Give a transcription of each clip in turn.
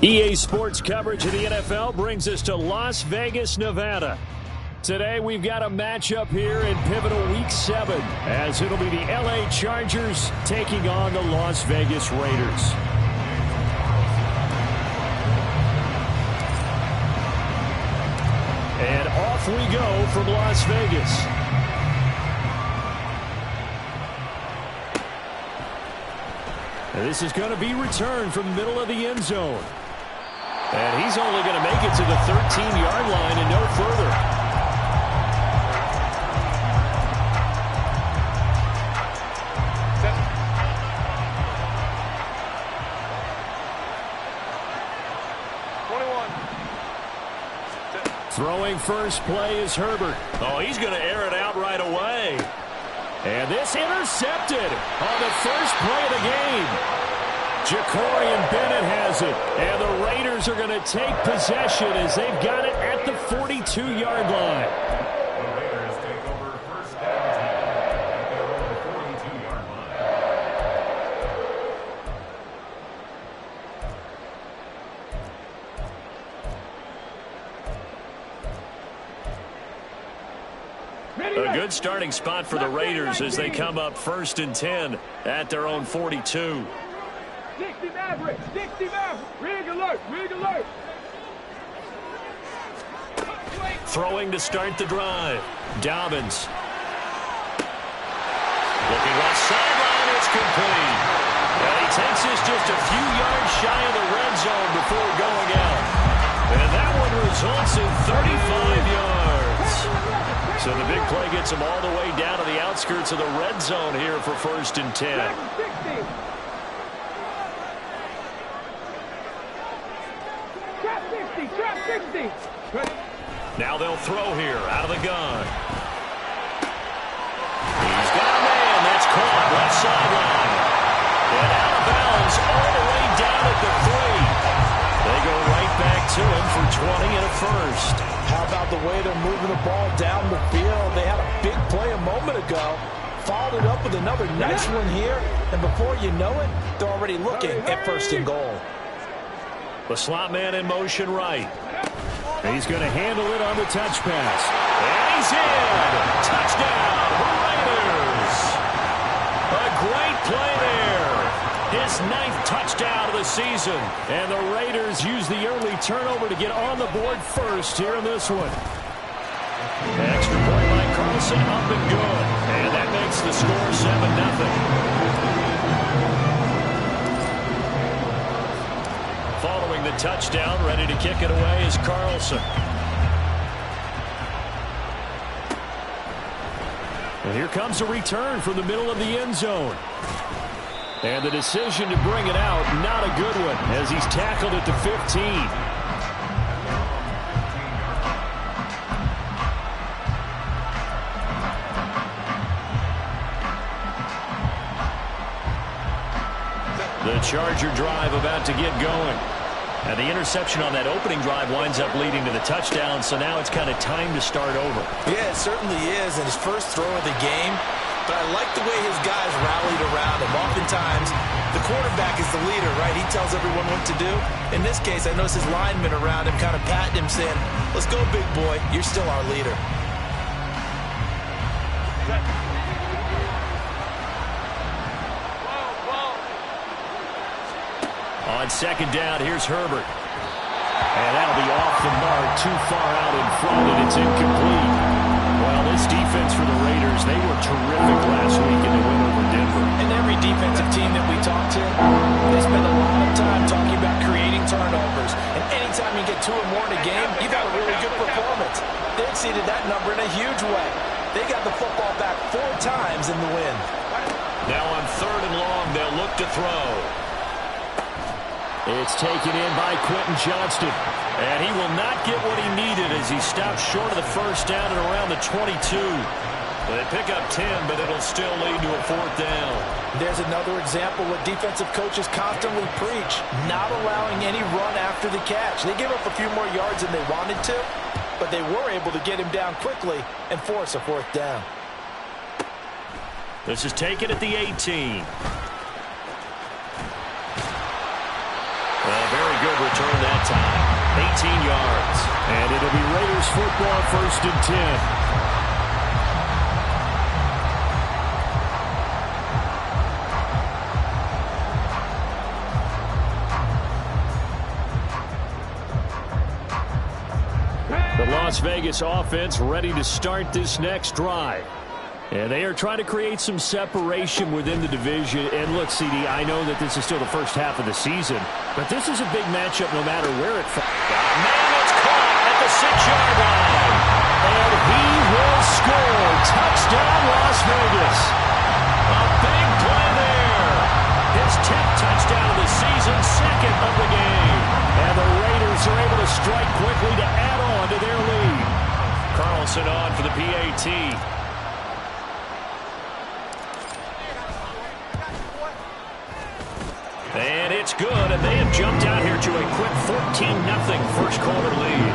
EA Sports coverage of the NFL brings us to Las Vegas, Nevada. Today we've got a matchup here in pivotal Week 7 as it'll be the LA Chargers taking on the Las Vegas Raiders. And off we go from Las Vegas. And this is going to be returned from the middle of the end zone. And he's only going to make it to the 13-yard line and no further. Throwing first play is Herbert. Oh, he's going to air it out right away. And this intercepted on the first play of the game. Jacorian Bennett has it. And the Raiders are going to take possession as they've got it at the 42-yard line. The Raiders take over first down at their own 42-yard line. A good starting spot for the Raiders as they come up 1st and 10 at their own 42. 60 Maverick, 60 Maverick, rig alert, rig alert. Throwing to start the drive. Dobbins. Looking left sideline, it's complete. And he takes this just a few yards shy of the red zone before going out. And that one results in 35 yards. So the big play gets him all the way down to the outskirts of the red zone here for 1st and 10. Now they'll throw here out of the gun. He's got a man. That's caught left sideline. And out of bounds all the way down at the 3. They go right back to him for 20 and a first. How about the way they're moving the ball down the field? They had a big play a moment ago. Followed it up with another nice one here. And before you know it, they're already looking at 1st and goal. The slot man in motion right. He's going to handle it on the touch pass. And he's in. Touchdown, Raiders. A great play there. His 9th touchdown of the season. And the Raiders use the early turnover to get on the board first here in this one. Extra point by Carlson, up and good. And that makes the score 7-0. Following the touchdown, ready to kick it away is Carlson. And here comes a return from the middle of the end zone. And the decision to bring it out, not a good one, as he's tackled at the 15. The Charger drive about to get going. And the interception on that opening drive winds up leading to the touchdown, so now it's kind of time to start over. Yeah, it certainly is, and his first throw of the game. But I like the way his guys rallied around him. Oftentimes, the quarterback is the leader, right? He tells everyone what to do. In this case, I noticed his linemen around him kind of patting him, saying, "Let's go, big boy. You're still our leader." On 2nd down, here's Herbert. And that'll be off the mark, too far out in front, and it's incomplete. Well, this defense for the Raiders, they were terrific last week in the win over Denver. And every defensive team that we talk to, they spend a lot of time talking about creating turnovers. And anytime you get 2 or more in a game, you've got a really good performance. They exceeded that number in a huge way. They got the football back 4 times in the win. Now on 3rd and long, they'll look to throw. It's taken in by Quentin Johnston. And he will not get what he needed as he stops short of the first down at around the 22. They pick up 10, but it'll still lead to a 4th down. There's another example what defensive coaches constantly preach, not allowing any run after the catch. They gave up a few more yards than they wanted to, but they were able to get him down quickly and force a 4th down. This is taken at the 18. A very good good return that time. 18 yards. And it'll be Raiders football, 1st and 10. The Las Vegas offense ready to start this next drive. And they are trying to create some separation within the division. And look, CD, I know that this is still the first half of the season, but this is a big matchup no matter where it falls. Man, it's caught at the 6-yard line. And he will score. Touchdown, Las Vegas. A big play there. His 10th touchdown of the season, 2nd of the game. And the Raiders are able to strike quickly to add on to their lead. Carlson on for the PAT. And it's good, and they have jumped out here to a quick 14-0 first quarter lead.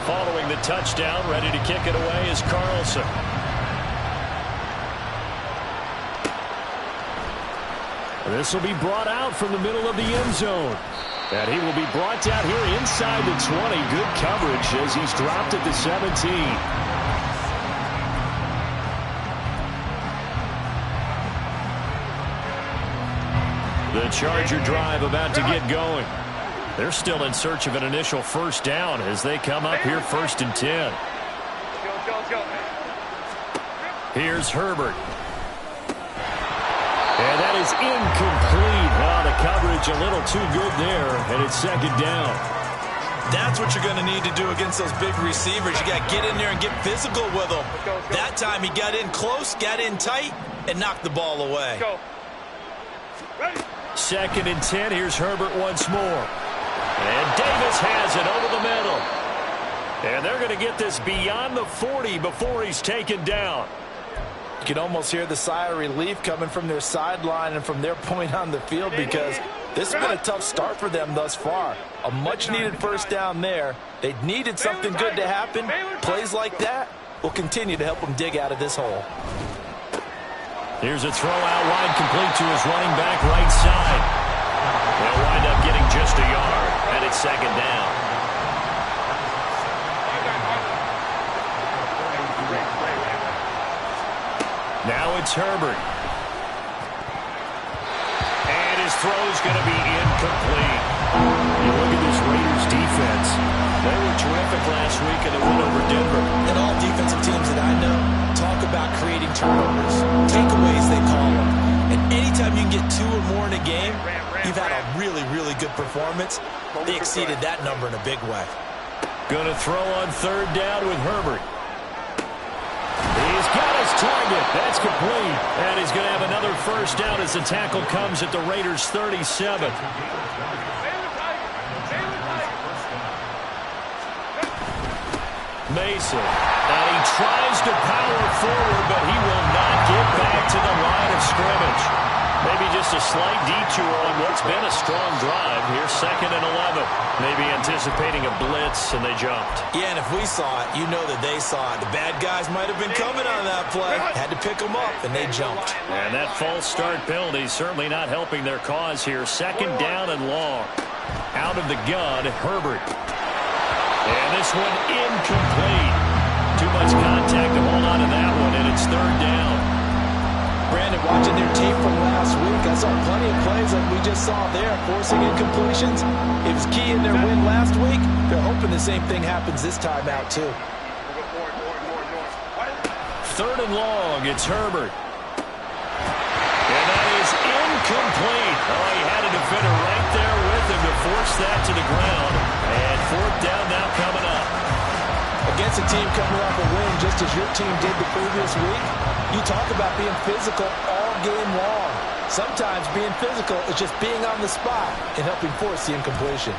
Following the touchdown, ready to kick it away is Carlson. This will be brought out from the middle of the end zone. And he will be brought down here inside the 20. Good coverage as he's dropped at the 17. The Charger drive about to get going. They're still in search of an initial first down as they come up here 1st and 10. Here's Herbert. And that is incomplete. Oh, the coverage a little too good there, and it's 2nd down. That's what you're going to need to do against those big receivers. You got to get in there and get physical with them. That time he got in close, got in tight, and knocked the ball away. 2nd and 10. Here's Herbert once more. And Davis has it over the middle. And they're going to get this beyond the 40 before he's taken down. You can almost hear the sigh of relief coming from their sideline and from their point on the field because this has been a tough start for them thus far. A much-needed first down there. They needed something good to happen. Plays like that will continue to help them dig out of this hole. Here's a throw out wide, complete to his running back right side. They'll wind up getting just a yard, and it's 2nd down. Now it's Herbert. And his throw's going to be incomplete. You look at this Raiders defense. They were terrific last week in the win over Denver. And all defensive teams that I know talk about creating turnovers. Takeaways, they call them. And anytime you can get 2 or more in a game, you've had a really, really good performance. They exceeded that number in a big way. Going to throw on 3rd down with Herbert. He's got his target. That's complete. And he's going to have another first down as the tackle comes at the Raiders' 37. Mason. And he tries to power forward, but he will not get back to the line of scrimmage. Maybe just a slight detour on what's been a strong drive. Here's 2nd and 11. Maybe anticipating a blitz, and they jumped. Yeah, and if we saw it, you know that they saw it. The bad guys might have been coming on that play. Had to pick them up, and they jumped. And that false start penalty certainly not helping their cause here. 2nd down and long. Out of the gun, Herbert. And this one incomplete. Too much contact to hold on to that one, and it's 3rd down. Brandon, watching their tape from last week, I saw plenty of plays like we just saw there, forcing incompletions. It was key in their win last week. They're hoping the same thing happens this time out, too. 3rd and long, it's Herbert. And that is incomplete. Oh, he had a defender right there with him to force that to the ground. And 4th down now coming up. Against a team coming off a win just as your team did the previous week, you talk about being physical all game long. Sometimes being physical is just being on the spot and helping force the incompletion.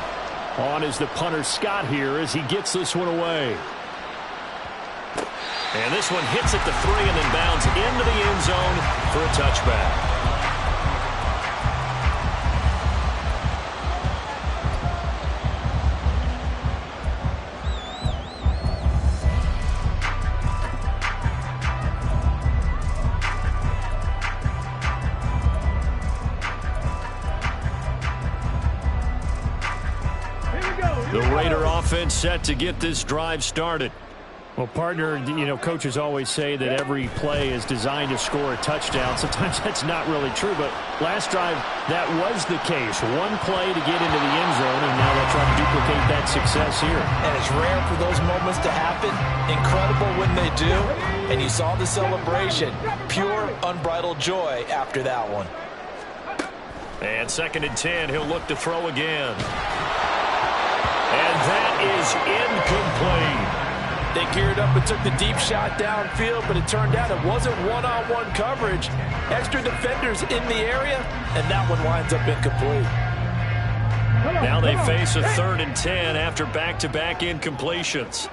On is the punter Scott here as he gets this one away. And this one hits at the 3 and then bounds into the end zone for a touchback. offense set to get this drive started. Well, partner, you know, coaches always say that every play is designed to score a touchdown. Sometimes that's not really true, but last drive, that was the case. One play to get into the end zone, and now they'll try to duplicate that success here. And it's rare for those moments to happen. Incredible when they do. And you saw the celebration. Pure, unbridled joy after that one. And 2nd and 10, he'll look to throw again. And that is incomplete. They geared up and took the deep shot downfield, but it turned out it wasn't one-on-one coverage. Extra defenders in the area, and that one winds up incomplete. Now they face a 3rd and 10 after back-to-back incompletions.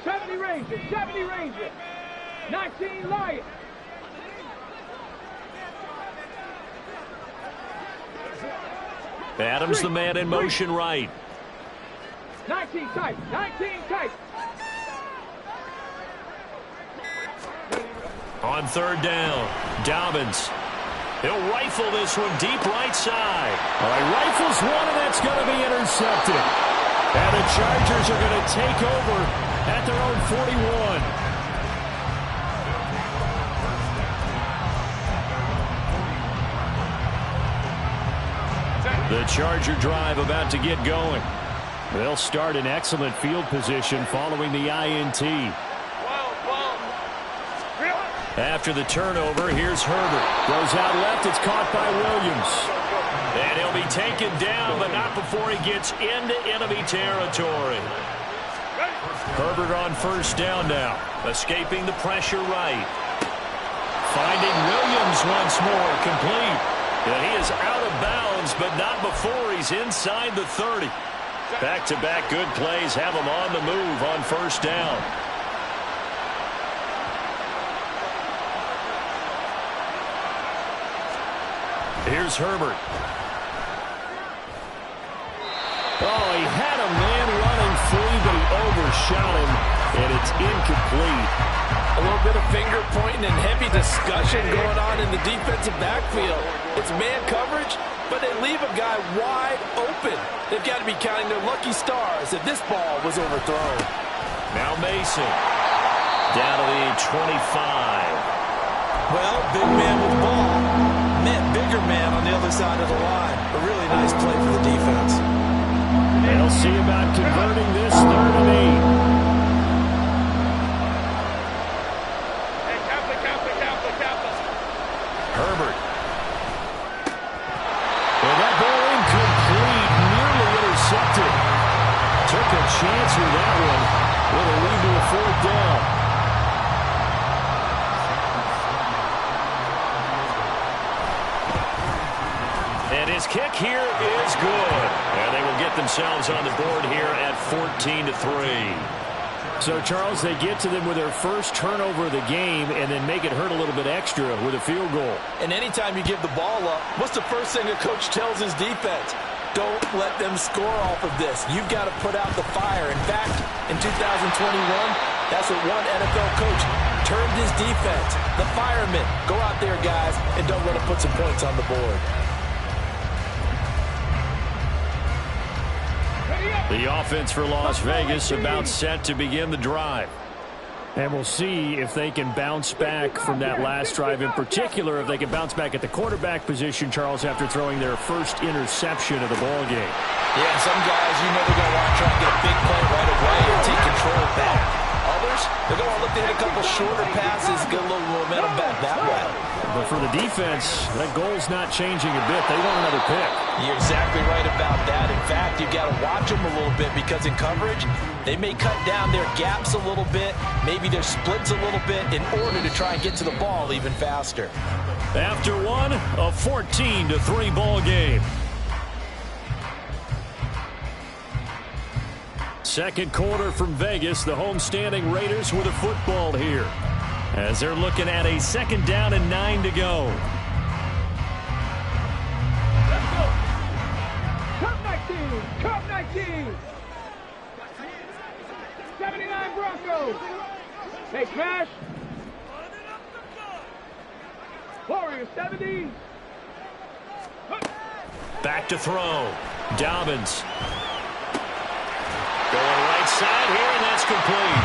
70 Rangers, 70 Rangers, 19 Lions. Adams the man in motion right. 19 tight, 19 tight. On 3rd down, Dobbins. He'll rifle this one deep right side. All right, rifles one, and that's going to be intercepted. And the Chargers are going to take over at their own 41. The Charger drive about to get going. They'll start in excellent field position following the INT. After the turnover, here's Herbert. Goes out left. It's caught by Williams. And he'll be taken down, but not before he gets into enemy territory. Herbert on 1st down now. Escaping the pressure right. Finding Williams once more. Complete. And he is out of bounds, but not before he's inside the 30. Back-to-back good plays have him on the move on 1st down. Here's Herbert. Oh, he had a man running free, but he overshot him, and it's incomplete. A little bit of finger pointing and heavy discussion going on in the defensive backfield. It's man coverage, but they leave a guy wide open. They've got to be counting their lucky stars that this ball was overthrown. Now Mason. Down to the 25. Well, big man with the ball meant bigger man on the other side of the line. A really nice play for the defense. They'll see about converting this 3rd and 8. Herbert. And that ball incomplete, nearly intercepted. Took a chance with that one. With a lead to a 4th down. And his kick here is good. And they will get themselves on the board here at 14-3. So, Charles, they get to them with their first turnover of the game and then make it hurt a little bit extra with a field goal. And anytime you give the ball up, what's the first thing a coach tells his defense? Don't let them score off of this. You've got to put out the fire. In fact, in 2021, that's what one NFL coach termed his defense. The firemen. Go out there, guys, and don't let them put some points on the board. The offense for Las Vegas about set to begin the drive. And we'll see if they can bounce back from that last drive. In particular, if they can bounce back at the quarterback position, Charles, after throwing their first interception of the ball game. Yeah, some guys, you know they're going to want to try and get a big play right away and take control of that. Others, they're going to look to hit a couple shorter passes, get a little momentum back that way. But for the defense, that goal's not changing a bit. They want another pick. You're exactly right about that. In fact, you've got to watch them a little bit because in coverage, they may cut down their gaps a little bit, maybe their splits a little bit in order to try and get to the ball even faster. After one, a 14-3 ball game. Second quarter from Vegas, the homestanding Raiders with a football here, as they're looking at a 2nd down and 9 to go. Let's go. Cup 19. Cup 19. 79 Broncos. Hey, Smash. Warriors 70. Back to throw. Dobbins. Going right side here, and that's complete.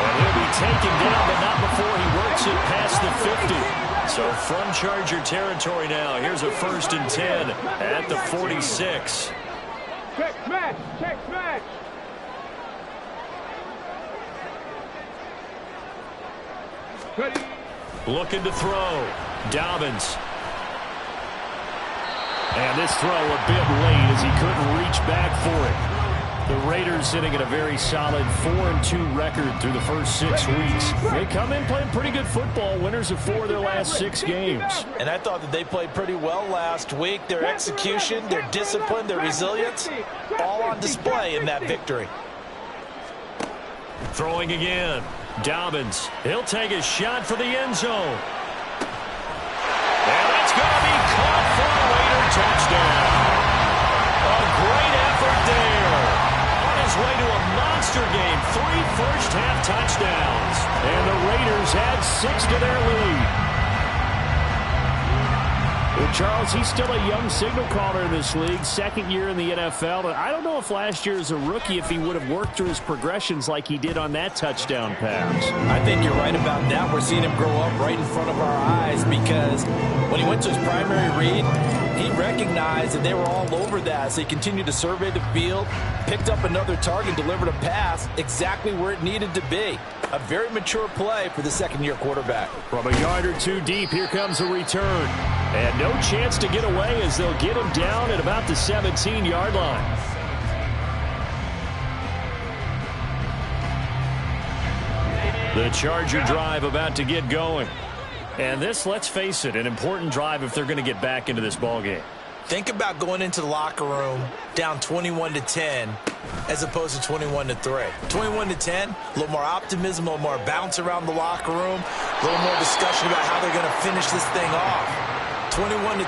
And he'll be taken down, but not before he works it past the 50. So from Charger territory now, here's a 1st and 10 at the 46. Check smash! Check smash! Looking to throw. Dobbins. And this throw a bit late as he couldn't reach back for it. The Raiders sitting at a very solid 4-2 record through the first 6 weeks. They come in playing pretty good football, winners of 4 of their last 6 games. And I thought that they played pretty well last week. Their execution, their discipline, their resilience, all on display in that victory. Throwing again. Dobbins. He'll take a shot for the end zone. And it's going to be caught for a Raider touchdown. A great effort there. On his way to a monster game. 3 first-half touchdowns. And the Raiders add 6 to their lead. Well, Charles, he's still a young signal caller in this league, 2nd year in the NFL. And I don't know if last year as a rookie, if he would have worked through his progressions like he did on that touchdown pass. I think you're right about that. We're seeing him grow up right in front of our eyes because when he went to his primary read, he recognized that they were all over that. So he continued to survey the field, picked up another target, delivered a pass exactly where it needed to be. A very mature play for the 2nd-year quarterback. From a yard or 2 deep, here comes a return. And no chance to get away as they'll get him down at about the 17-yard line. The Charger drive about to get going. And this, let's face it, an important drive if they're going to get back into this ballgame. Think about going into the locker room down 21-10 as opposed to 21-3. 21-10, a little more optimism, a little more bounce around the locker room, a little more discussion about how they're going to finish this thing off. 21-3,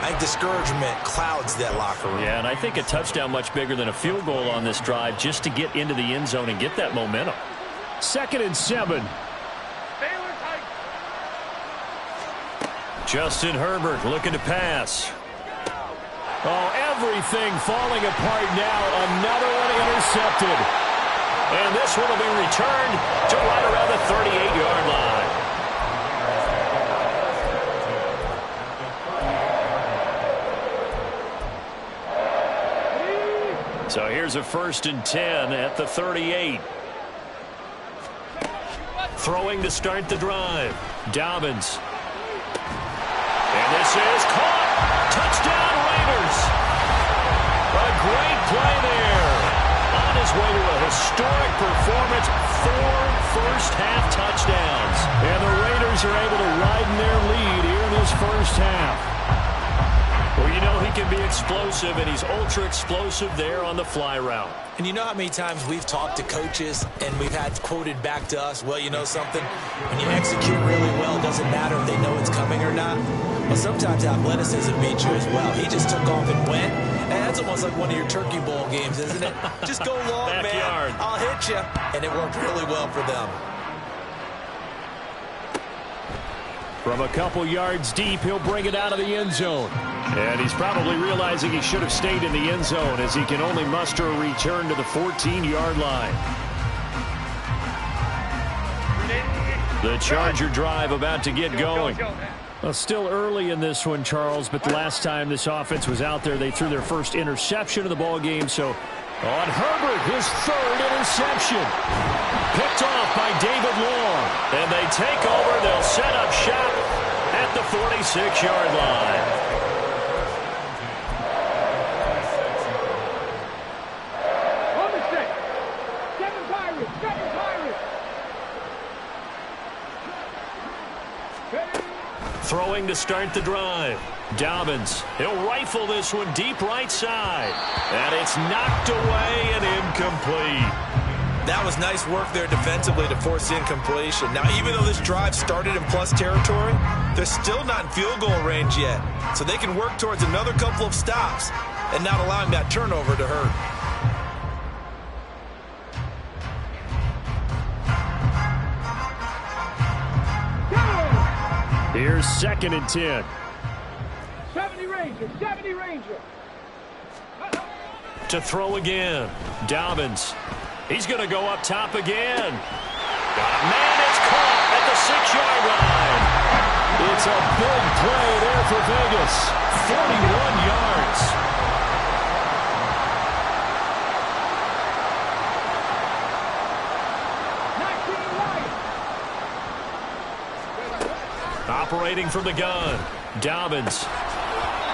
I think discouragement clouds that locker room. Yeah, and I think a touchdown much bigger than a field goal on this drive just to get into the end zone and get that momentum. 2nd and 7. Justin Herbert looking to pass. Oh, everything falling apart now. Another one intercepted. And this one will be returned to right around the 38-yard line. So here's a 1st and 10 at the 38. Throwing to start the drive. Dobbins. And this is caught. Touchdown, Raiders. A great play there. On his way to a historic performance, 4 first-half touchdowns. And the Raiders are able to widen their lead here in this first half. Well, you know he can be explosive, and he's ultra-explosive there on the fly route. And you know how many times we've talked to coaches and we've had quoted back to us, well, you know something? When you execute really well, it doesn't matter if they know it's coming or not. Well, sometimes athleticism beats you as well. He just took off and went. And that's almost like one of your Turkey Bowl games, isn't it? Just go long, Backyard. man. I'll hit you. And it worked really well for them. From a couple yards deep, he'll bring it out of the end zone. And he's probably realizing he should have stayed in the end zone as he can only muster a return to the 14-yard line. The Charger drive about to get going. Well, still early in this one, Charles, but the last time this offense was out there, they threw their first interception of the ball game. So on Herbert, his 3rd interception. Picked off by David Long. And they take over. They'll set up shop at the 46-yard line. Throwing to start the drive. Dobbins. He'll rifle this one deep right side. And it's knocked away and incomplete. That was nice work there defensively to force the incompletion. Now, even though this drive started in plus territory, they're still not in field goal range yet. So they can work towards another couple of stops and not allowing that turnover to hurt. Here's 2nd and 10. 70 ready. Ranger, 70 Ranger. To throw again. Dobbins. He's going to go up top again. Got a man. It's caught at the 6-yard line. It's a big play there for Vegas. 41 yards. Operating from the gun. Dobbins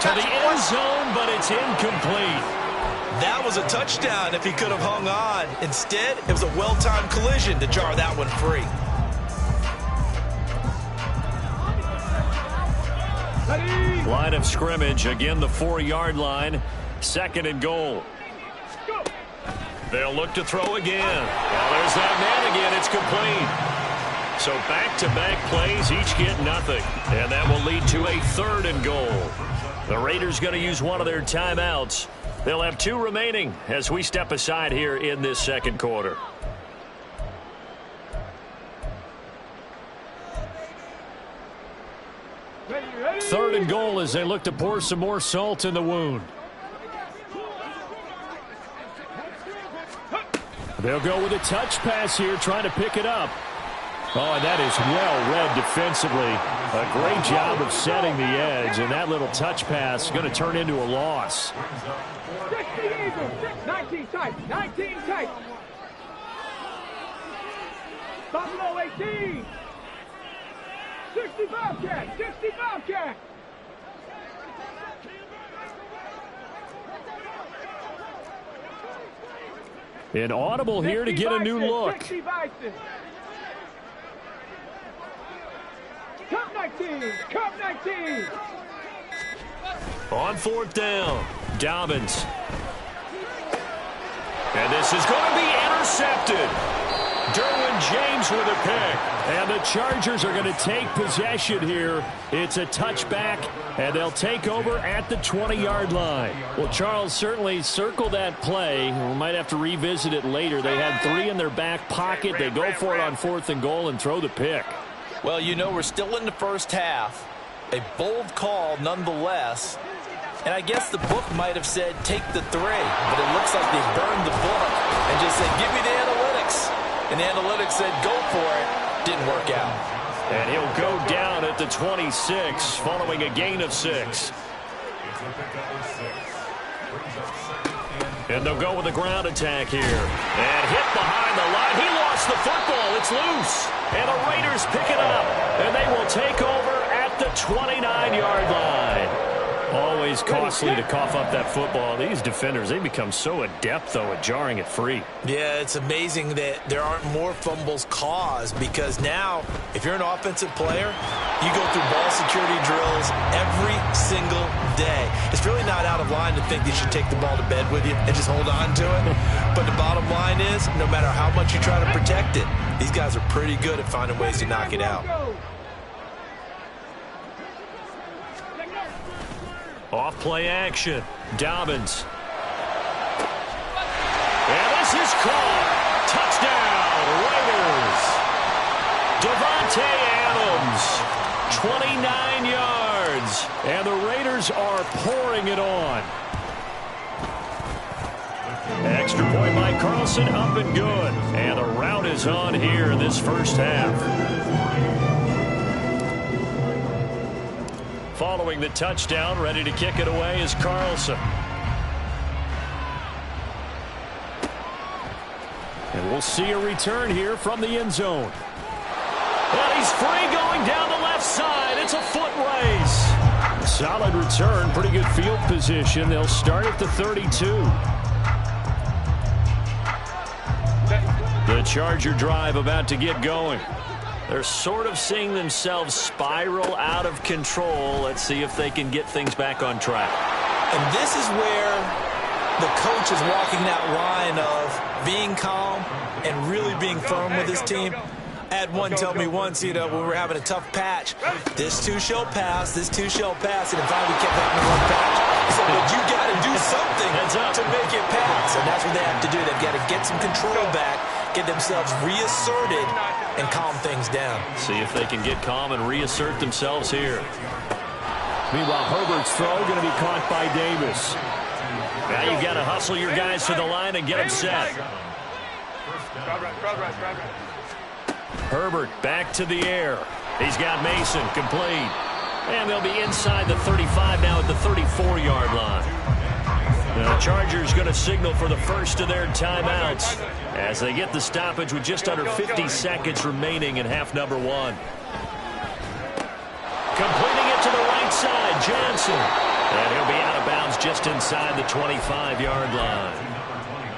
to the end zone, but it's incomplete. That was a touchdown if he could have hung on. Instead, it was a well-timed collision to jar that one free. Line of scrimmage, again the 4-yard line. 2nd and goal. They'll look to throw again. Well, there's that man again. It's complete. So back-to-back plays, each get nothing. And that will lead to a 3rd and goal. The Raiders going to use one of their timeouts. They'll have 2 remaining as we step aside here in this 2nd quarter. Third and goal as they look to pour some more salt in the wound. They'll go with a touch pass here, trying to pick it up. Oh, and that is well read defensively. A great job of setting the edge, and that little touch pass is going to turn into a loss. 19 tight, 19 tight. Buffalo 18. 60 Bobcat, 60 Bobcat. An audible here to get a new look. 60 Bison. Cup 19, Cup 19. On 4th down, Dobbins. And this is going to be intercepted. Derwin James with a pick. And the Chargers are going to take possession here. It's a touchback, and they'll take over at the 20-yard line. Well, Charles, certainly circle that play. We might have to revisit it later. They had 3 in their back pocket. They go for it on 4th and goal and throw the pick. Well, you know, we're still in the first half. A bold call nonetheless. And I guess the book might have said take the 3, but it looks like they burned the book and just said give me the analytics. And the analytics said go for it. Didn't work out. And he'll go down at the 26 following a gain of 6. And they'll go with a ground attack here. And hit behind the line. He lost the football. It's loose. And the Raiders pick it up. And they will take over at the 29-yard line. Always costly to cough up that football. These defenders, they become so adept, though, at jarring it free. Yeah, it's amazing that there aren't more fumbles caused because now, if you're an offensive player, you go through ball security drills every single day. It's really not out of line to think you should take the ball to bed with you and just hold on to it. But the bottom line is, no matter how much you try to protect it, these guys are pretty good at finding ways to knock it out. Off play action. Dobbins. And this is caught. Touchdown, Raiders. Devontae Adams. 29 yards. And the Raiders are pouring it on. Extra point by Carlson, up and good. And the rout is on here in this first half. Following the touchdown, ready to kick it away is Carlson. And we'll see a return here from the end zone. And he's free going down the left side. It's a foot race. Solid return, pretty good field position. They'll start at the 32. The Charger drive about to get going. They're sort of seeing themselves spiral out of control. Let's see if they can get things back on track. And this is where the coach is walking that line of being calm and really being firm with his team. I had one tell me once, you know, when we were having a tough patch, this too shall pass, this too shall pass. And finally we kept having one patch. He said, but you got to do something to make it pass. And that's what they have to do. They've got to get some control back, get themselves reasserted, and calm things down. See if they can get calm and reassert themselves here. Meanwhile, Herbert's throw going to be caught by Davis. Now you've got to hustle your guys to the line and get them set. Herbert back to the air. He's got Mason complete. And they'll be inside the 35 now at the 34-yard line. Now the Chargers going to signal for the first of their timeouts as they get the stoppage with just under 50 seconds remaining in half number one. Completing it to the right side, Johnson. And he'll be out of bounds just inside the 25-yard line.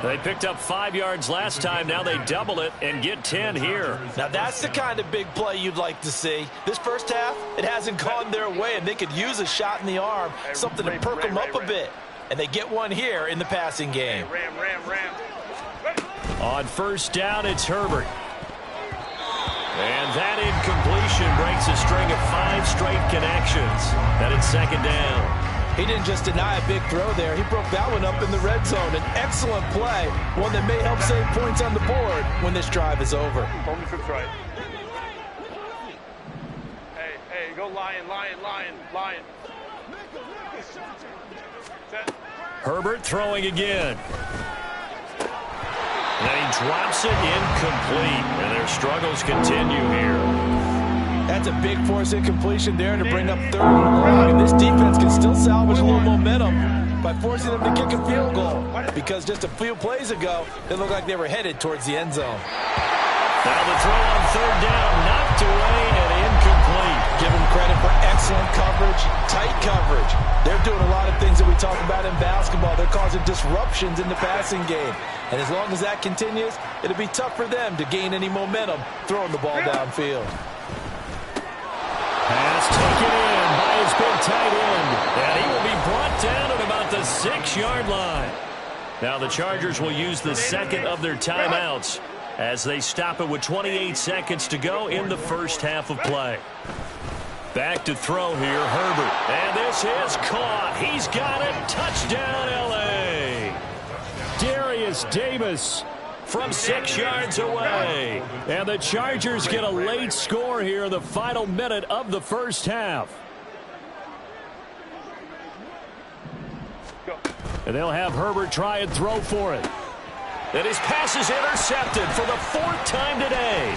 They picked up 5 yards last time. Now they double it and get 10 here. Now that's the kind of big play you'd like to see. This first half, it hasn't gone their way, and they could use a shot in the arm, something to perk them up a bit. And they get one here in the passing game. On first down, it's Herbert. And that incompletion breaks a string of 5 straight connections. And it's second down. He didn't just deny a big throw there. He broke that one up in the red zone. An excellent play, one that may help save points on the board when this drive is over. Hold me to right. Hey, go lion. Set. Herbert throwing again. And he drops it incomplete. And their struggles continue here. That's a big force incompletion there to bring up third and long. And this defense can still salvage a little momentum by forcing them to kick a field goal. Because just a few plays ago, it looked like they were headed towards the end zone. Now the throw on third down, knocked away and incomplete. Give them credit for excellent coverage, tight coverage. They're doing a lot of things that we talk about in basketball. They're causing disruptions in the passing game. And as long as that continues, it'll be tough for them to gain any momentum throwing the ball downfield. Pass taken in by his big tight end. And he will be brought down at about the 6-yard line. Now the Chargers will use the second of their timeouts as they stop it with 28 seconds to go in the first half of play. Back to throw here, Herbert. And this is caught. He's got it. Touchdown, L.A. Darius Davis from 6 yards away. And the Chargers get a late score here in the final minute of the first half. And they'll have Herbert try and throw for it. And his pass is intercepted for the 4th time today.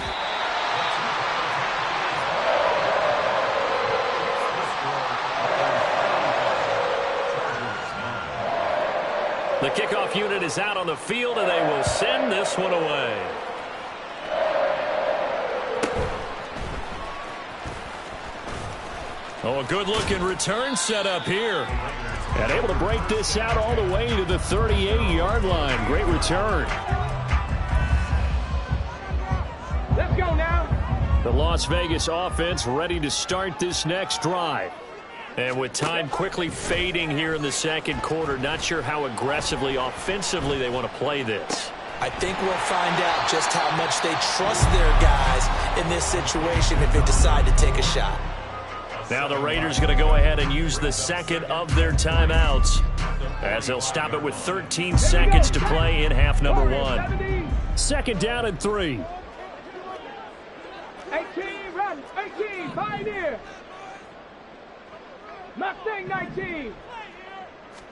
The kickoff unit is out on the field, and they will send this one away. Oh, a good-looking return set up here. And able to break this out all the way to the 38-yard line. Great return. Let's go now. The Las Vegas offense ready to start this next drive. And with time quickly fading here in the second quarter, not sure how aggressively, offensively they want to play this. I think we'll find out just how much they trust their guys in this situation if they decide to take a shot. Now the Raiders going to go ahead and use the second of their timeouts as they'll stop it with 13 seconds to play in half number one. Second down and 3. 18, run. 18, Pioneer. Mustang 19.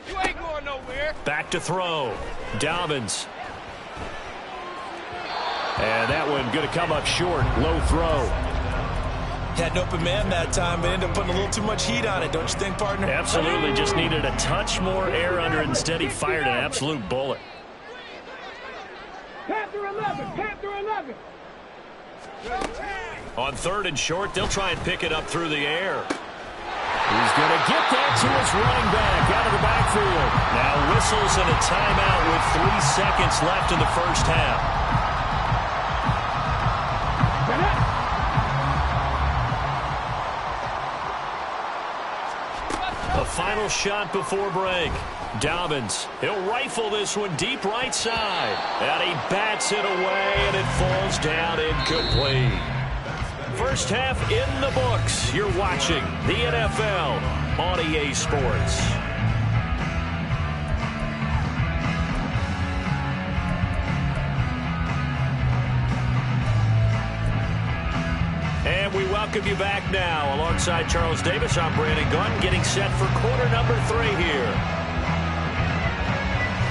You ain't going nowhere. Back to throw. Dobbins. And that one going to come up short. Low throw. Had an open man that time, but ended up putting a little too much heat on it, don't you think, partner? Absolutely. Just needed a touch more air under it. Instead, he fired an absolute bullet. Panther 11. Panther 11. On third and short, they'll try and pick it up through the air. He's going to get that to his running back out of the backfield. Now whistles and a timeout with 3 seconds left in the first half. A final shot before break. Dobbins, he'll rifle this one deep right side. And he bats it away, and it falls down incomplete. First half in the books. You're watching the NFL on EA Sports. And we welcome welcome you back now. Alongside Charles Davis, I'm Brandon Gunn, getting set for quarter number 3 here.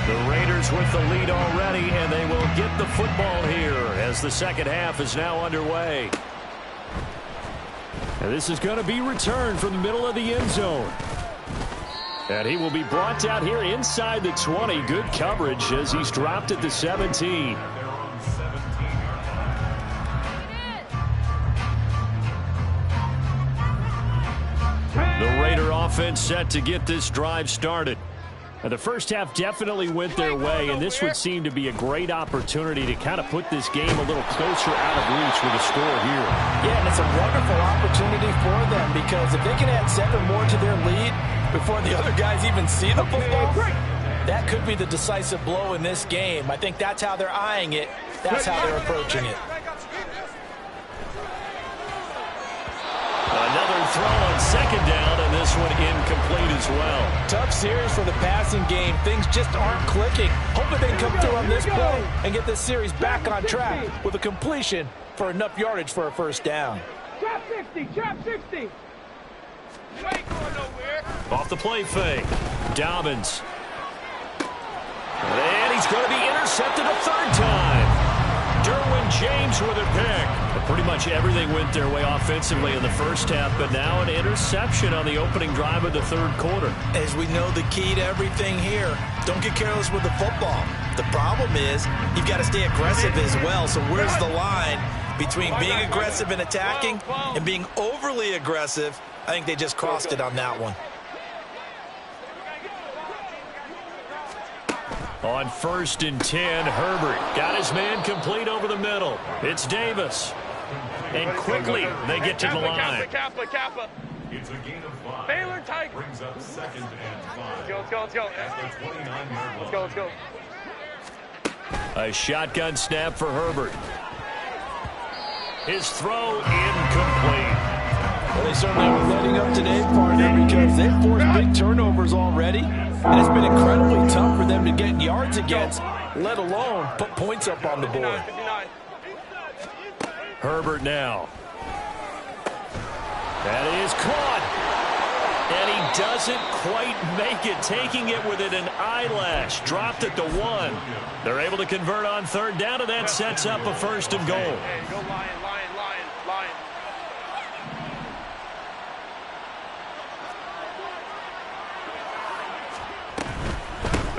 The Raiders with the lead already, and they will get the football here as the second half is now underway. And this is going to be returned from the middle of the end zone. And he will be brought down here inside the 20. Good coverage as he's dropped at the 17. The Raider offense set to get this drive started. Now, the first half definitely went their way, and this would seem to be a great opportunity to kind of put this game a little closer out of reach with a score here. Yeah, and it's a wonderful opportunity for them because if they can add 7 more to their lead before the other guys even see the football, that could be the decisive blow in this game. I think that's how they're eyeing it. That's how they're approaching it. Another throw on second down, and this one incomplete as well. Tough series for the passing game. Things just aren't clicking. Hoping they can come through on this play and get this series back on track with a completion for enough yardage for a first down. Trap 60, trap 60. You ain't going nowhere. Off the play fake. Dobbins. And he's going to be intercepted a third time. Derwin James with a pick. Pretty much everything went their way offensively in the first half, but now an interception on the opening drive of the third quarter. As we know, the key to everything here, don't get careless with the football. The problem is you've got to stay aggressive as well. So where's the line between being aggressive and attacking and being overly aggressive? I think they just crossed it on that one. On 1st and 10, Herbert got his man complete over the middle. It's Davis. And quickly, they get to the line. Kappa. It's a gain of 5. Baylor Tigers. Brings up 2nd and 5. Let's go. At the 29-yard line. Let's go. A shotgun snap for Herbert. His throw incomplete. Well, they certainly are letting up today, partner, because they've forced big turnovers already. And it's been incredibly tough for them to get yards against, let alone put points up on the board. 59. Herbert now. That is caught. And he doesn't quite make it, taking it within an eyelash. Dropped it to 1. They're able to convert on third down, and that sets up a 1st and goal. Hey, go Lion.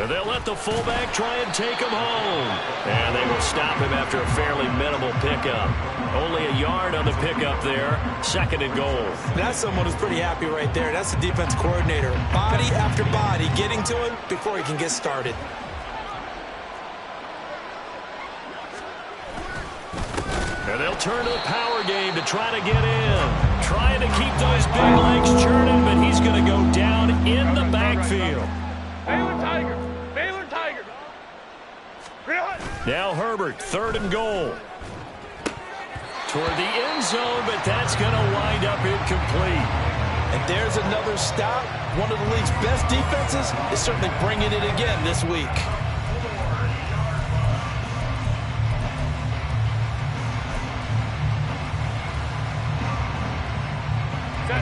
And they'll let the fullback try and take him home. And they will stop him after a fairly minimal pickup. Only a yard on the pickup there. 2nd and goal. That's someone who's pretty happy right there. That's the defense coordinator. Body after body getting to him before he can get started. And they'll turn to the power game to try to get in. Trying to keep those big legs churning, but he's going to go down in the backfield. Baylor Tigers. Now Herbert, 3rd and goal. Toward the end zone, but that's going to wind up incomplete. And there's another stop. One of the league's best defenses is certainly bringing it again this week.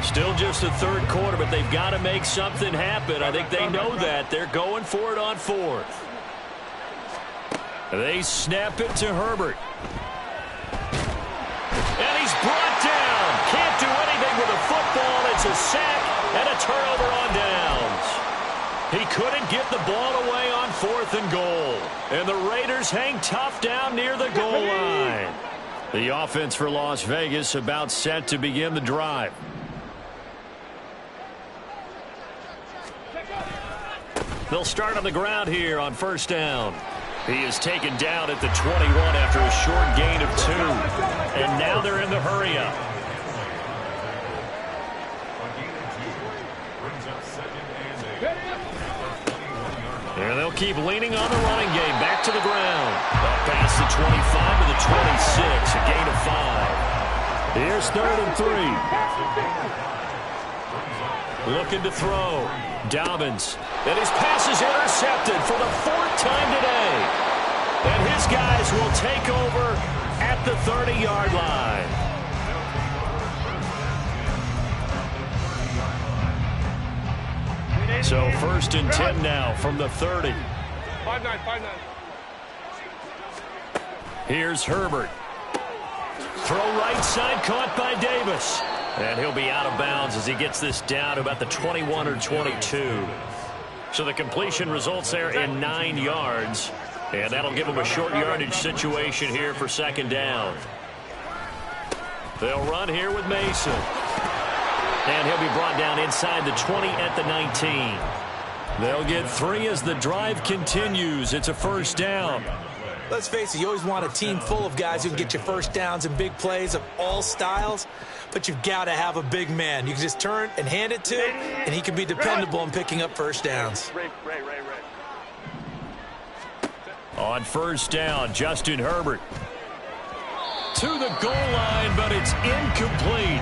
Still just the third quarter, but they've got to make something happen. I think they know that. They're going for it on 4th. They snap it to Herbert. And he's brought down. Can't do anything with a football. It's a sack and a turnover on downs. He couldn't get the ball away on 4th and goal. And the Raiders hang tough down near the goal line. The offense for Las Vegas about set to begin the drive. They'll start on the ground here on 1st down. He is taken down at the 21 after a short gain of 2. And now they're in the hurry-up. And they'll keep leaning on the running game. Back to the ground. Up past the 25 to the 26. A gain of 5. Here's 3rd and 3. Looking to throw. Dobbins. And his pass is intercepted for the 4th time today. And his guys will take over at the 30-yard line. So 1st and 10 now from the 30. 5-9, 5-9. Here's Herbert. Throw right side, caught by Davis. And he'll be out of bounds as he gets this down to about the 21 or 22. So the completion results there in 9 yards. And that'll give him a short yardage situation here for 2nd down. They'll run here with Mason. And he'll be brought down inside the 20 at the 19. They'll get 3 as the drive continues. It's a 1st down. Let's face it, you always want a team full of guys who can get you first downs and big plays of all styles, but you've got to have a big man. You can just turn and hand it to, and he can be dependable in picking up first downs. Ray. On 1st down, Justin Herbert. To the goal line, but it's incomplete.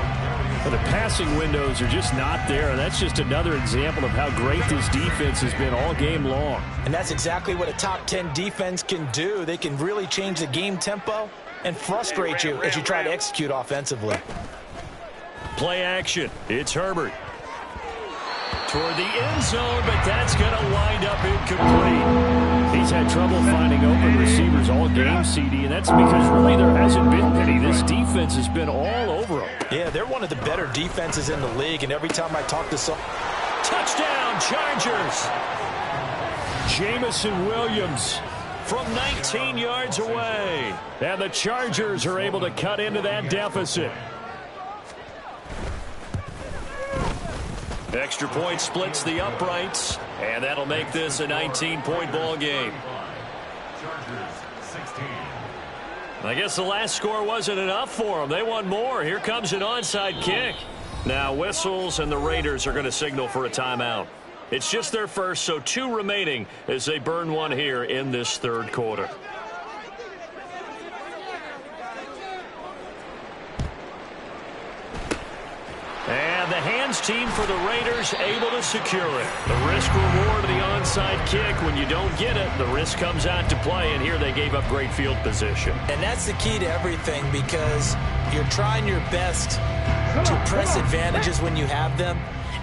But the passing windows are just not there, and that's just another example of how great this defense has been all game long. And that's exactly what a top 10 defense can do. They can really change the game tempo and frustrate you as you try to execute offensively. Play action. It's Herbert. Toward the end zone, but that's going to wind up incomplete. He's had trouble finding open receivers all game, CD, and that's because really there hasn't been many. This defense has been all over them. Yeah, they're one of the better defenses in the league, and every time I talk to some... Touchdown, Chargers! Jamison Williams from 19 yards away. And the Chargers are able to cut into that deficit. Extra point splits the uprights, and that'll make this a 19-point ball game. Chargers 16. I guess the last score wasn't enough for them. They want more. Here comes an onside kick. Now whistles, and the Raiders are going to signal for a timeout. It's just their first, so 2 remaining as they burn one here in this 3rd quarter. And the hands team for the Raiders able to secure it. The risk reward of the onside kick. When you don't get it, the risk comes out to play, and here they gave up great field position. And that's the key to everything, because you're trying your best to press advantages when you have them.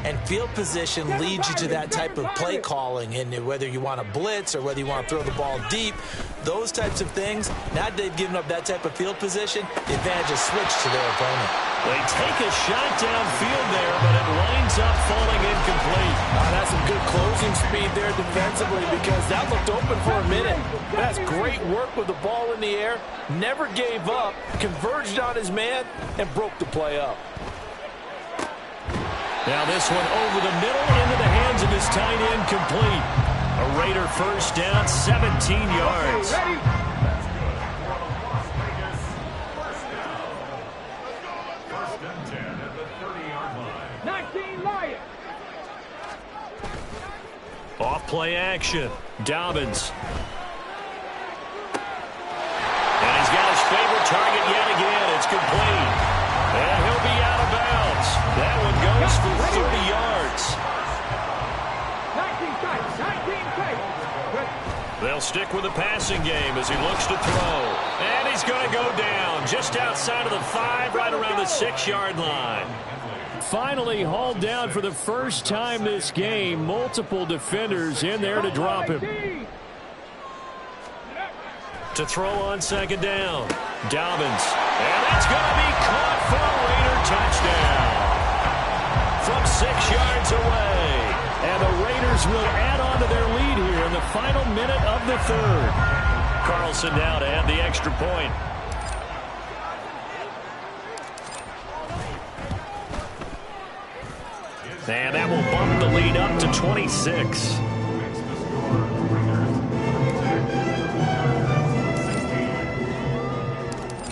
And field position leads you to that type of play calling. And whether you want to blitz or whether you want to throw the ball deep, those types of things, now that they've given up that type of field position, the advantage is switched to their opponent. They take a shot downfield there, but it winds up falling incomplete. That's some good closing speed there defensively, because that looked open for a minute. That's great work with the ball in the air. Never gave up, converged on his man, and broke the play up. Now this one over the middle into the hands of his tight end, complete. A Raider 1st down, 17 yards. That's good. Las Vegas, 1st down. 1st and 10 at the 30-yard line. 19 Lions. Off play action. Dobbins. And he's got his favorite target yet again. It's complete. And he'll be out of bounds. That one goes for 30 yards. 19 tight. 19 tight. They'll stick with the passing game as he looks to throw. And he's going to go down just outside of the 5, right around the 6-yard line. Finally hauled down for the first time this game. Multiple defenders in there to drop him. To throw on 2nd down. Dobbins. And that's going to be caught for a Raider touchdown. From 6 yards away. And the Raiders will add on to their lead here in the final minute of the 3rd. Carlson now to add the extra point. And that will bump the lead up to 26.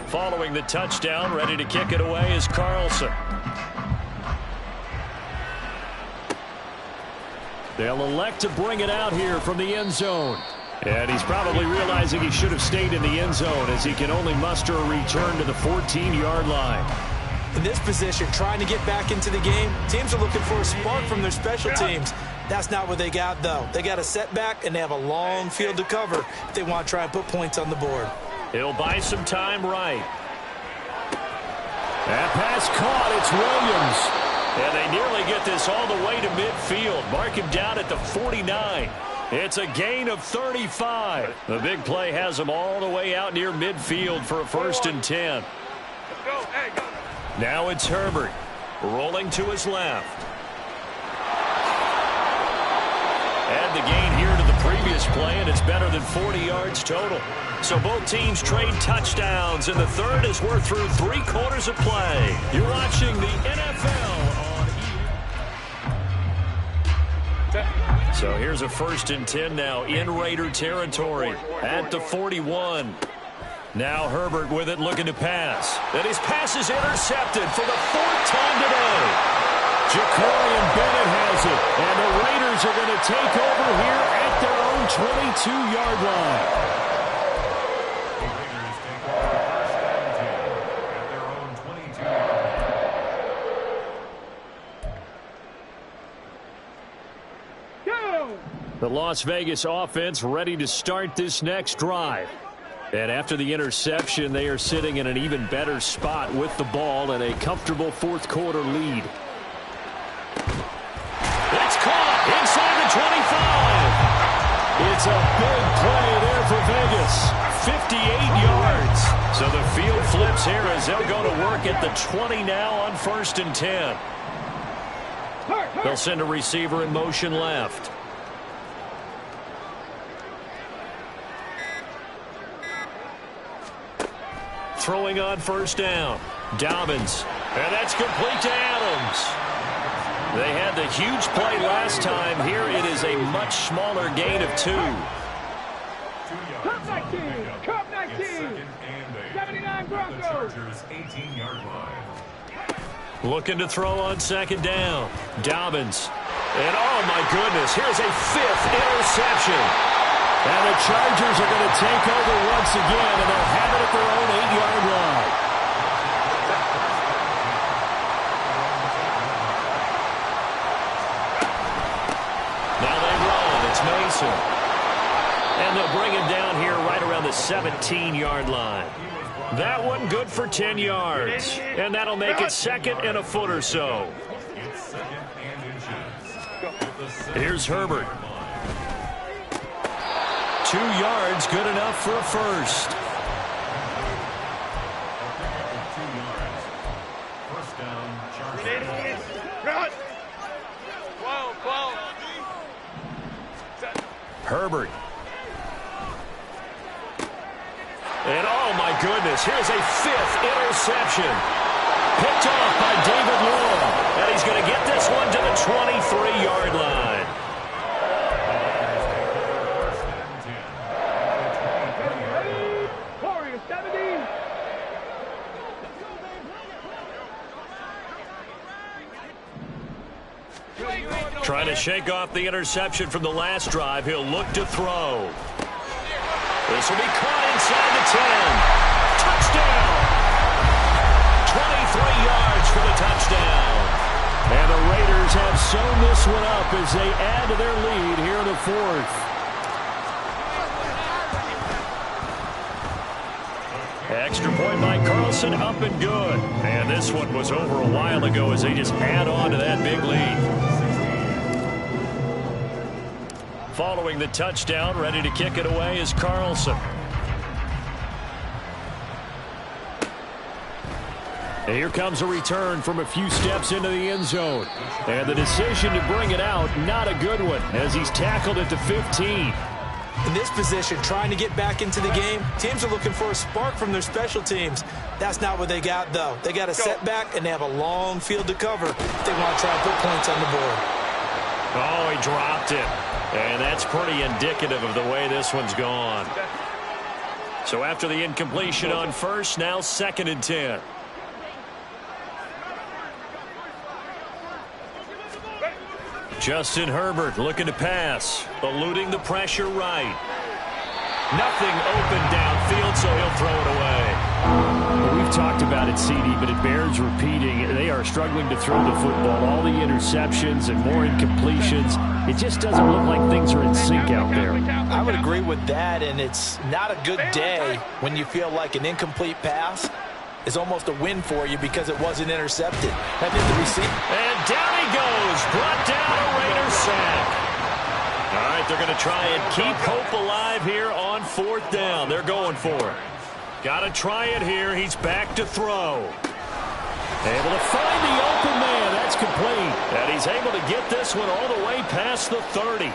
Following the touchdown, ready to kick it away is Carlson. They'll elect to bring it out here from the end zone. And he's probably realizing he should have stayed in the end zone as he can only muster a return to the 14-yard line. In this position, trying to get back into the game, teams are looking for a spark from their special teams. That's not what they got, though. They got a setback, and they have a long field to cover if they want to try and put points on the board. He'll buy some time right. That pass caught. It's Williams. And they nearly get this all the way to midfield. Mark him down at the 49. It's a gain of 35. The big play has them all the way out near midfield for a 1st and 10. Let's go. Hey, go. Now it's Herbert rolling to his left. Add the gain here to the previous play, and it's better than 40 yards total. So both teams trade touchdowns, and the third as we're through 3/4 of play. You're watching the NFL on ESPN. So here's a 1st and 10 now in Raider territory at the 41. Now Herbert with it, looking to pass. And his pass is intercepted for the 4th time today. Jacorian Bennett has it. And the Raiders are going to take over here at their own 22-yard line. The Raiders take over 1st and 10 at their own 22-yard line. Go! The Las Vegas offense ready to start this next drive. And after the interception, they are sitting in an even better spot with the ball and a comfortable 4th-quarter lead. It's caught inside the 25. It's a big play there for Vegas. 58 yards. So the field flips here as they'll go to work at the 20 now on 1st and 10. They'll send a receiver in motion left. Throwing on 1st down. Dobbins. And that's complete to Adams. They had the huge play last time. Here it is a much smaller gain of 2. Cup 19! Cup 19! 79 Broncos! The Chargers' 18-yard line. Looking to throw on 2nd down. Dobbins. And oh my goodness, here's a 5th interception. And the Chargers are going to take over once again, and they'll have it at their own 8-yard line. Now they run. It's Mason. And they'll bring him down here right around the 17-yard line. That one good for 10 yards. And that'll make it 2nd and a foot or so. It's 2nd and inches. Here's Herbert. 2 yards, good enough for a 1st. 2 yards. 1st down, Chargers. Run. 12. Herbert. And oh my goodness, here's a 5th interception. Picked off by David Long. And he's going to get this one to the 23-yard line. Warriors 70! Trying to shake off the interception from the last drive. He'll look to throw. This will be caught inside the 10. Touchdown! 23 yards for the touchdown. And the Raiders have sewn this one up as they add to their lead here in the 4th. Extra point by Carlson, up and good. And this one was over a while ago as they just add on to that big lead. Following the touchdown, ready to kick it away is Carlson. And here comes a return from a few steps into the end zone. And the decision to bring it out, not a good one, as he's tackled at the 15. In this position, trying to get back into the game, teams are looking for a spark from their special teams. That's not what they got, though. They got a setback, and they have a long field to cover if they want to try and put points on the board. Oh, he dropped it. And that's pretty indicative of the way this one's gone. So after the incompletion on 1st, now 2nd and 10. Justin Herbert looking to pass, eluding the pressure right. Nothing open downfield, so he'll throw it away. Well, we've talked about it, CD, but it bears repeating. They are struggling to throw the football. All the interceptions and more incompletions. It just doesn't look like things are in sync out there. I would agree with that, and it's not a good day when you feel like an incomplete pass is almost a win for you because it wasn't intercepted. That means the receiver. And down he goes. Brought down a Raiders sack. All right, they're going to try and keep hope alive here on 4th down. They're going for it. Got to try it here. He's back to throw. Able to find the open man. That's complete. And he's able to get this one all the way past the 30.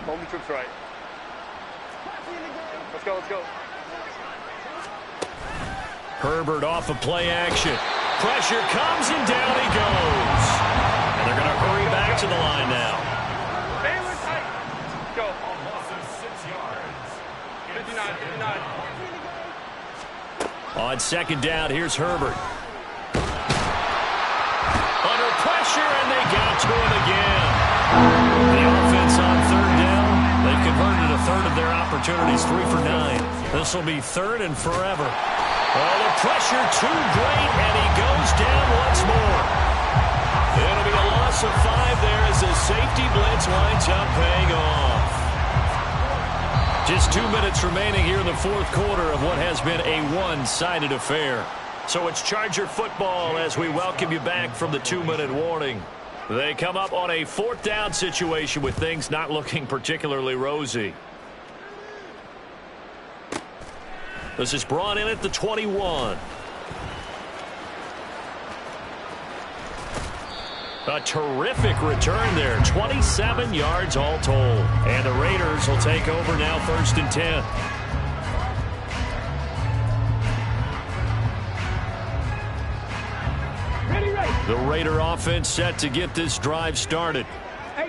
Hold the troops right. Let's go, let's go. Herbert off of play action. Pressure comes and down he goes. And they're going to hurry back to the line now. Baylor tight. Let's go. Loss of 6 yards. 59, 59. On 2nd down, here's Herbert. Under pressure, and they got to him again. The offense on 3rd down. They've converted a third of their opportunities, 3 for 9. This will be 3rd and forever. Oh, the pressure too great, and he goes down once more. It'll be a loss of 5 there as the safety blitz winds up paying off. Just 2 minutes remaining here in the 4th quarter of what has been a one-sided affair. So it's Charger football as we welcome you back from the 2-minute warning. They come up on a 4th down situation with things not looking particularly rosy. This is brought in at the 21. A terrific return there. 27 yards all told. And the Raiders will take over now 1st and 10. The Raider offense set to get this drive started.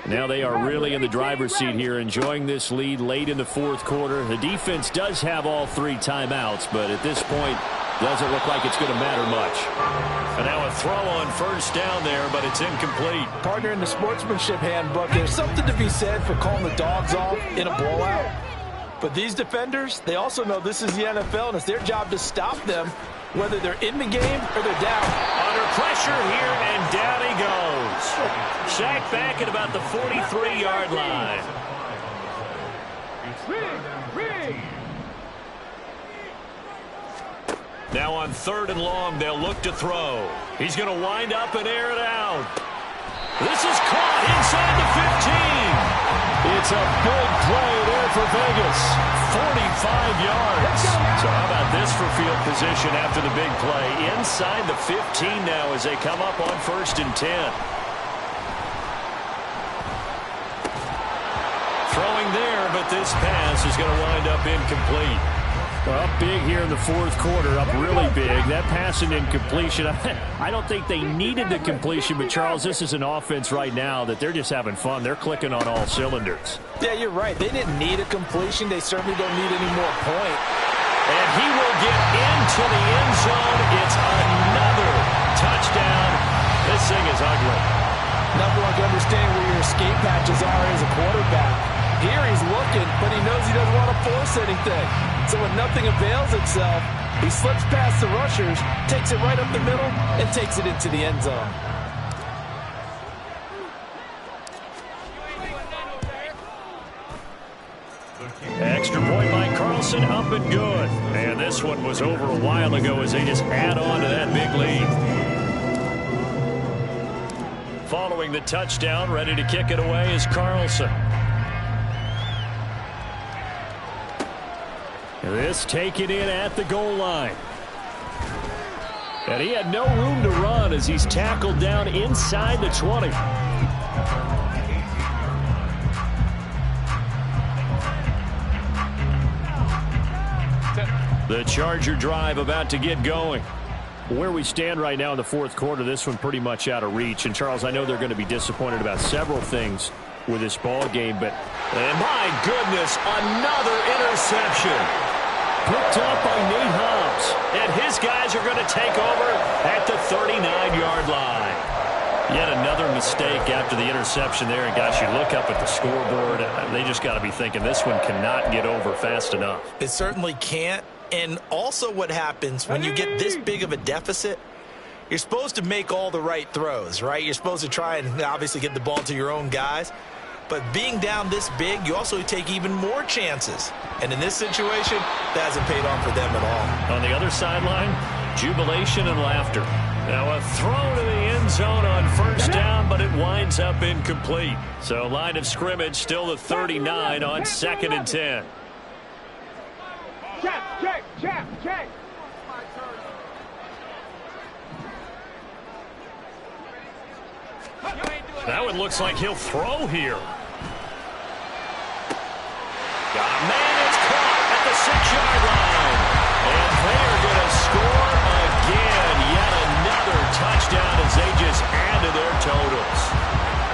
Now they are really in the driver's seat here, enjoying this lead late in the 4th quarter. The defense does have all 3 timeouts, but at this point, doesn't look like it's going to matter much. And now a throw on 1st down there, but it's incomplete. Partner, in the sportsmanship handbook, there's something to be said for calling the dogs off in a blowout. But these defenders, they also know this is the NFL, and it's their job to stop them, whether they're in the game or they're down. Under pressure here, and down he goes. Sacked back at about the 43-yard line. Now on 3rd and long, they'll look to throw. He's going to wind up and air it out. This is caught inside the 15. It's a big play there for Vegas. 45 yards. So how about this for field position after the big play? Inside the 15 now as they come up on 1st and 10. Throwing there, but this pass is going to wind up incomplete. Up big here in the 4th quarter, up really big. That pass and incompletion, I don't think they needed the completion, but Charles, this is an offense right now that they're just having fun. They're clicking on all cylinders. Yeah, you're right. They didn't need a completion. They certainly don't need any more point. And he will get into the end zone. It's another touchdown. This thing is ugly. Number one, to understand where your escape patches are as a quarterback. Here he's looking, but he knows he doesn't want to force anything. So when nothing avails itself, he slips past the rushers, takes it right up the middle, and takes it into the end zone. Extra point by Carlson, up and good. And this one was over a while ago as they just add on to that big lead. Following the touchdown, ready to kick it away is Carlson. This taken in at the goal line. And he had no room to run as he's tackled down inside the 20. The Charger drive about to get going. Where we stand right now in the 4th quarter, this one pretty much out of reach. And, Charles, I know they're going to be disappointed about several things with this ball game, but my goodness, another interception. Picked up by Nate Hobbs. And his guys are going to take over at the 39-yard line. Yet another mistake after the interception there. And, gosh, you look up at the scoreboard, they just got to be thinking this one cannot get over fast enough. It certainly can't. And also what happens when you get this big of a deficit, you're supposed to make all the right throws, right? You're supposed to try and obviously get the ball to your own guys. But being down this big, you also take even more chances. And in this situation, that hasn't paid off for them at all. On the other sideline, jubilation and laughter. Now a throw to the end zone on first down, but it winds up incomplete. So line of scrimmage still the 39 on 2nd and 10. Check. That one looks like he'll throw here. Man, it's caught at the 6-yard line. And they're going to score again. Yet another touchdown as they just add to their totals.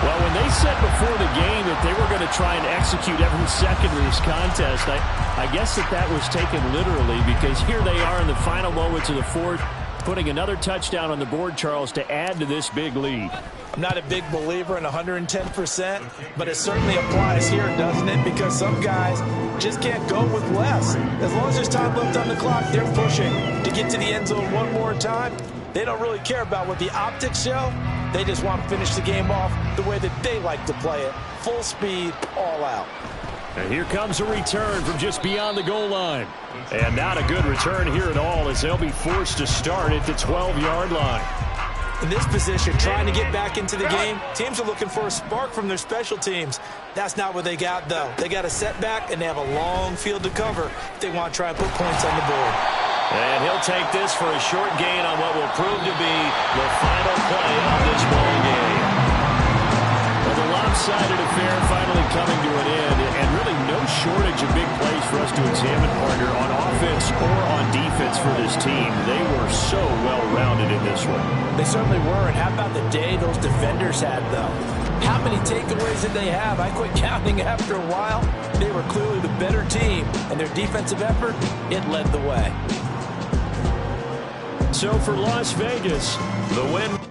Well, when they said before the game that they were going to try and execute every second of this contest, I guess that was taken literally, because here they are in the final moments of the fourth, putting another touchdown on the board, Charles, to add to this big lead. I'm not a big believer in 110%, but it certainly applies here, doesn't it? Because some guys just can't go with less. As long as there's time left on the clock, they're pushing to get to the end zone one more time. They don't really care about what the optics show. They just want to finish the game off the way that they like to play it. Full speed, all out. And here comes a return from just beyond the goal line. And not a good return here at all, as they'll be forced to start at the 12-yard line. In this position, trying to get back into the game, teams are looking for a spark from their special teams. That's not what they got, though. They got a setback, and they have a long field to cover if they want to try and put points on the board. And he'll take this for a short gain on what will prove to be the final play of this ball game. Well, the lopsided affair finally coming to an end, and really no shortage of big plays for us to examine, partner, on offense or on defense for this team. They were so well-rounded in this one. They certainly were, and how about the day those defenders had, though? How many takeaways did they have? I quit counting after a while. They were clearly the better team, and their defensive effort, it led the way. So for Las Vegas, the win.